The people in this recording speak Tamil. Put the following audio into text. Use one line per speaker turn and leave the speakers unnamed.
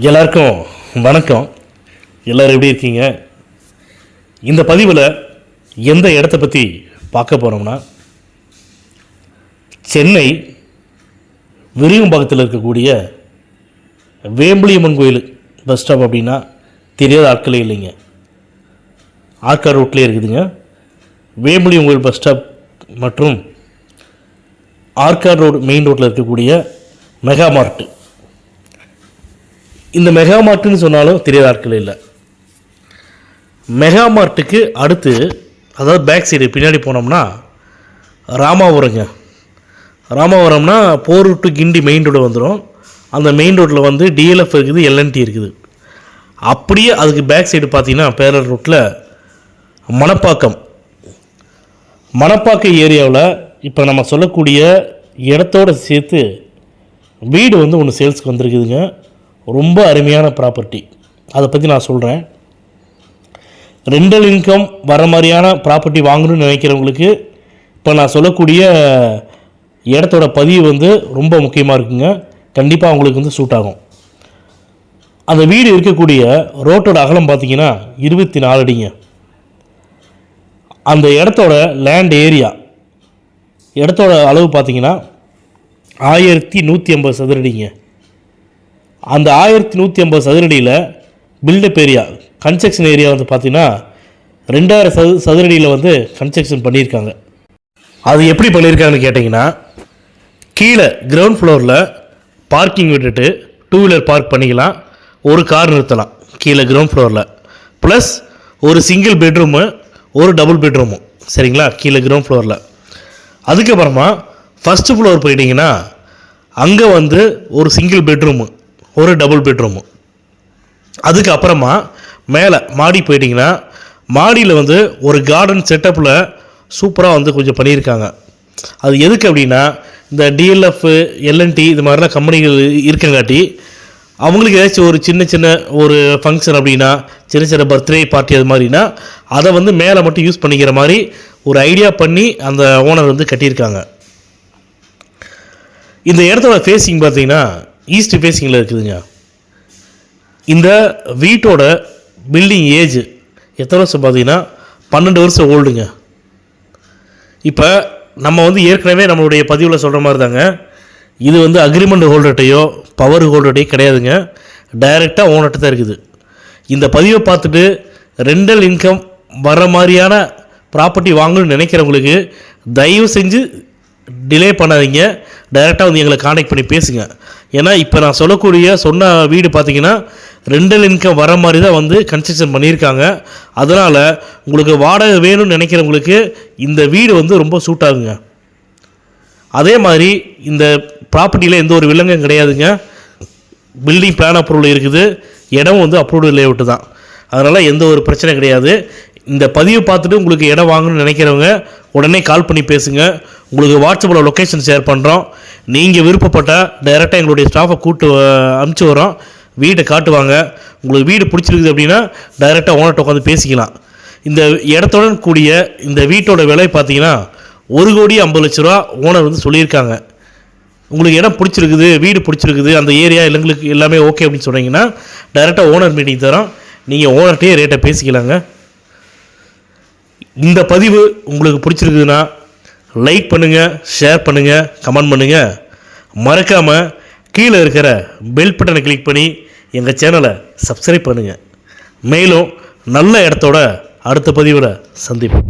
எல்லாருக்கும் வணக்கம். எல்லோரும் எப்படி இருக்கீங்க? இந்த பதிவில் எந்த இடத்த பற்றி பார்க்க போகிறோம்னா, சென்னை விருகம்பாக்கத்தில் இருக்கக்கூடிய வேம்புலியம்மன் கோயில் பஸ் ஸ்டாப். அப்படின்னா தெரியாத ஆட்களே இல்லைங்க. ஆற்காடு ரோட்லேயே இருக்குதுங்க. வேம்புலியம்மன் கோயில் பஸ் ஸ்டாப் மற்றும் ஆற்காடு ரோடு மெயின் ரோட்டில் இருக்கக்கூடிய மெகா மார்ட்டு. இந்த மெகா மார்ட்டுன்னு சொன்னாலும் தெரியாத ஆட்கள் இல்லை. மெகா மார்ட்டுக்கு அடுத்து, அதாவது பேக் சைடு பின்னாடி போனோம்னா ராமாபுரங்க. ராமாபுரம்னா Porur to Guindy main road வந்துடும். அந்த மெயின் ரோட்டில் வந்து டிஎல்எஃப் இருக்குது, எல்என்டி இருக்குது. அப்படியே அதுக்கு பேக் சைடு பார்த்தீங்கன்னா பேரல் ரோட்டில் மணப்பாக்கம் ஏரியாவில் இப்போ நம்ம சொல்லக்கூடிய இடத்தோடு சேர்த்து வீடு வந்து ஒன்று சேல்ஸுக்கு வந்திருக்குதுங்க. ரொம்ப அருமையான ப்ராப்பர்ட்டி. அதை பற்றி நான் சொல்கிறேன். ரெண்டல் இன்கம் வர மாதிரியான ப்ராப்பர்ட்டி வாங்கணும்னு நினைக்கிறவங்களுக்கு இப்போ நான் சொல்லக்கூடிய இடத்தோட பதிவு வந்து ரொம்ப முக்கியமாக இருக்குங்க. கண்டிப்பாக அவங்களுக்கு வந்து சூட் ஆகும். அந்த வீடு இருக்கக்கூடிய ரோட்டோட அகலம் பார்த்திங்கன்னா 24 அடிங்க. அந்த இடத்தோட லேண்ட் ஏரியா, இடத்தோட அளவு பார்த்திங்கன்னா 1150 சதுரடிங்க. அந்த 1150 சதுரடியில் பில்டப் ஏரியா, கன்ஸ்ட்ரக்ஷன் ஏரியா வந்து பார்த்திங்கன்னா 2000 சதுரடியில் வந்து கன்ஸ்ட்ரக்ஷன் பண்ணியிருக்காங்க. அது எப்படி பண்ணியிருக்காங்கன்னு கேட்டிங்கன்னா, கீழே கிரவுண்ட் ஃப்ளோரில் பார்க்கிங் விட்டுட்டு 2 வீலர் பார்க் பண்ணிக்கலாம், ஒரு கார் நிறுத்தலாம் கீழே கிரவுண்ட் ஃப்ளோரில். ப்ளஸ் ஒரு சிங்கிள் பெட்ரூமு, ஒரு டபுள் பெட்ரூமு, சரிங்களா, கீழே கிரவுண்ட் ஃப்ளோரில். அதுக்கப்புறமா ஃபஸ்ட்டு ஃப்ளோர் போயிட்டிங்கன்னா அங்கே வந்து ஒரு சிங்கிள் பெட்ரூமு, ஒரு டபுள் பெட்ரூமு. அதுக்கப்புறமா மேலே மாடி போயிட்டிங்கன்னா மாடியில் வந்து ஒரு கார்டன் செட்டப்பில் சூப்பராக வந்து கொஞ்சம் பண்ணியிருக்காங்க. அது எதுக்கு அப்படின்னா, இந்த டிஎல்எஃப், எல்என்டி இது மாதிரிலாம் கம்பெனிகள் இருக்கங்காட்டி அவங்களுக்கு ஏதாச்சும் ஒரு சின்ன ஒரு ஃபங்க்ஷன் அப்படின்னா, சின்ன பர்த்டே பார்ட்டி அது மாதிரினா அதை வந்து மேலே மட்டும் யூஸ் பண்ணிக்கிற மாதிரி ஒரு ஐடியா பண்ணி அந்த ஓனர் வந்து கட்டியிருக்காங்க. இந்த இடத்தோட ஃபேஸிங் பார்த்திங்கன்னா ஈஸ்ட் ஃபேஸிங்கில் இருக்குதுங்க. இந்த வீட்டோட பில்டிங் ஏஜ் எத்தனை வருஷம் பார்த்திங்கன்னா 12 வருஷம் ஓல்டுங்க. இப்போ நம்ம வந்து ஏற்கனவே நம்மளுடைய பதிவில் சொல்கிற மாதிரி தாங்க, இது வந்து அக்ரிமெண்ட் ஹோல்டர்ட்டையோ பவர் ஹோல்டர்ட்டையோ கிடையாதுங்க. டைரெக்டாக ஓனர்கிட்ட தான் இருக்குது. இந்த பதிவை பார்த்துட்டு ரெண்டல் இன்கம் வர மாதிரியான ப்ராப்பர்ட்டி வாங்கணும்னு நினைக்கிறவங்களுக்கு தயவு செஞ்சு டிலே பண்ணாதீங்க. டைரெக்டாக வந்து எங்களை கான்டாக்ட் பண்ணி பேசுங்க. ஏன்னா இப்போ நான் சொன்ன வீடு பார்த்திங்கன்னா ரெண்டல் இன்கம் வர மாதிரி தான் வந்து கன்ஸ்ட்ரக்ஷன் பண்ணியிருக்காங்க. அதனால் உங்களுக்கு வாடகை வேணும்னு நினைக்கிறவங்களுக்கு இந்த வீடு வந்து ரொம்ப சூட் ஆகுங்க. அதே மாதிரி இந்த ப்ராப்பர்ட்டியில் எந்த ஒரு வில்லங்கம் கிடையாதுங்க. பில்டிங் பிளான் அப்ரூவல் இருக்குது, இடம் வந்து அப்ரூவ்டு லேஅவுட்டு தான். அதனால் எந்த ஒரு பிரச்சனை கிடையாது. இந்த பதிவை பார்த்துட்டு உங்களுக்கு இடம் வாங்கணும்னு நினைக்கிறவங்க உடனே கால் பண்ணி பேசுங்க. உங்களுக்கு வாட்ஸ்அப்பில் லொக்கேஷன் ஷேர் பண்ணுறோம். நீங்கள் விருப்பப்பட்டால் டைரெக்டாக எங்களுடைய ஸ்டாஃபை அனுப்பிச்சி வரோம், வீட்டை காட்டுவாங்க. உங்களுக்கு வீடு பிடிச்சிருக்குது அப்படின்னா டைரெக்டாக ஓனர்கிட்ட உட்காந்து பேசிக்கலாம். இந்த இடத்துடன் கூடிய இந்த வீட்டோட விலை பார்த்தீங்கன்னா 1,50,00,000 ஓனர் வந்து சொல்லியிருக்காங்க. உங்களுக்கு இடம் பிடிச்சிருக்குது, வீடு பிடிச்சிருக்குது, அந்த ஏரியா எங்களுக்கு எல்லாமே ஓகே அப்படின்னு சொன்னீங்கன்னா டைரெக்டாக ஓனர் மீட்டிங் தரோம். நீங்கள் ஓனர்கிட்டே ரேட்டை பேசிக்கலாங்க. இந்த பதிவு உங்களுக்கு பிடிச்சிருக்குதுன்னா லைக் பண்ணுங்கள், ஷேர் பண்ணுங்கள், கமெண்ட் பண்ணுங்கள். மறக்காமல் கீழே இருக்கிற பெல் பட்டனை கிளிக் பண்ணி எங்கள் சேனலை சப்ஸ்கிரைப் பண்ணுங்கள். மேலும் நல்ல இடத்தோட அடுத்த பதிவில் சந்திப்போம்.